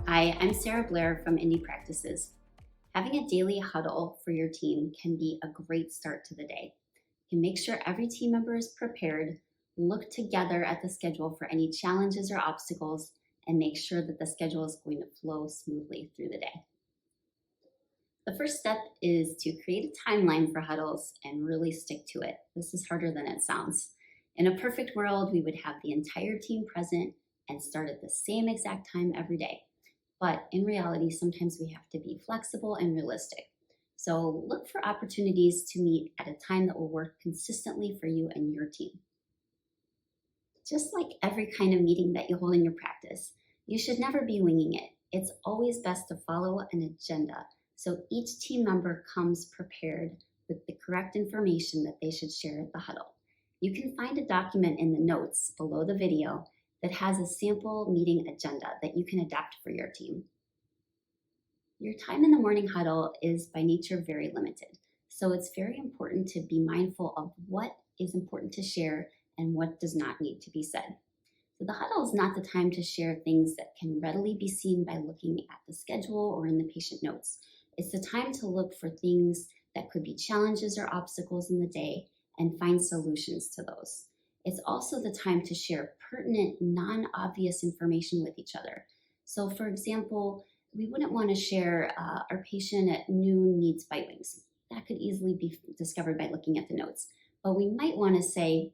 Hi, I'm Sarah Blair from Indie Practices. Having a daily huddle for your team can be a great start to the day. You can make sure every team member is prepared, look together at the schedule for any challenges or obstacles, and make sure that the schedule is going to flow smoothly through the day. The first step is to create a timeline for huddles and really stick to it. This is harder than it sounds. In a perfect world, we would have the entire team present and start at the same exact time every day. But in reality, sometimes we have to be flexible and realistic. So look for opportunities to meet at a time that will work consistently for you and your team. Just like every kind of meeting that you hold in your practice, you should never be winging it. It's always best to follow an agenda so each team member comes prepared with the correct information that they should share at the huddle. You can find a document in the notes below the video that has a sample meeting agenda that you can adapt for your team. Your time in the morning huddle is by nature very limited, so it's very important to be mindful of what is important to share and what does not need to be said. So the huddle is not the time to share things that can readily be seen by looking at the schedule or in the patient notes. It's the time to look for things that could be challenges or obstacles in the day and find solutions to those. It's also the time to share pertinent, non-obvious information with each other. So for example, we wouldn't want to share our patient at noon needs bite wings. That could easily be discovered by looking at the notes. But we might want to say,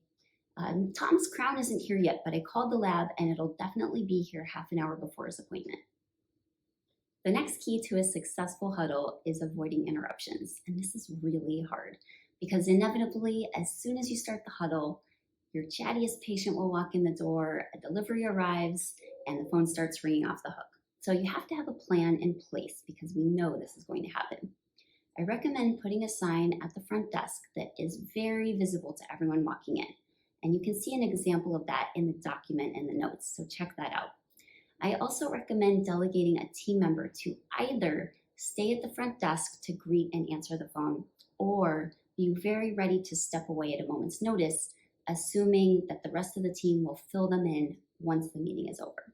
Tom's crown isn't here yet, but I called the lab and it'll definitely be here half an hour before his appointment. The next key to a successful huddle is avoiding interruptions. And this is really hard because inevitably, as soon as you start the huddle, your chattiest patient will walk in the door, a delivery arrives, and the phone starts ringing off the hook. So you have to have a plan in place because we know this is going to happen. I recommend putting a sign at the front desk that is very visible to everyone walking in. And you can see an example of that in the document and the notes, so check that out. I also recommend delegating a team member to either stay at the front desk to greet and answer the phone, or be very ready to step away at a moment's notice, assuming that the rest of the team will fill them in once the meeting is over.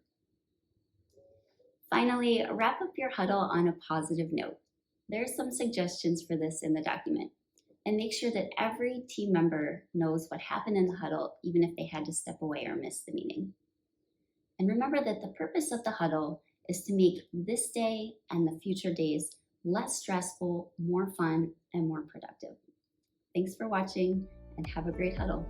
Finally, wrap up your huddle on a positive note. There are some suggestions for this in the document. And make sure that every team member knows what happened in the huddle, even if they had to step away or miss the meeting. And remember that the purpose of the huddle is to make this day and the future days less stressful, more fun, and more productive. Thanks for watching and have a great huddle.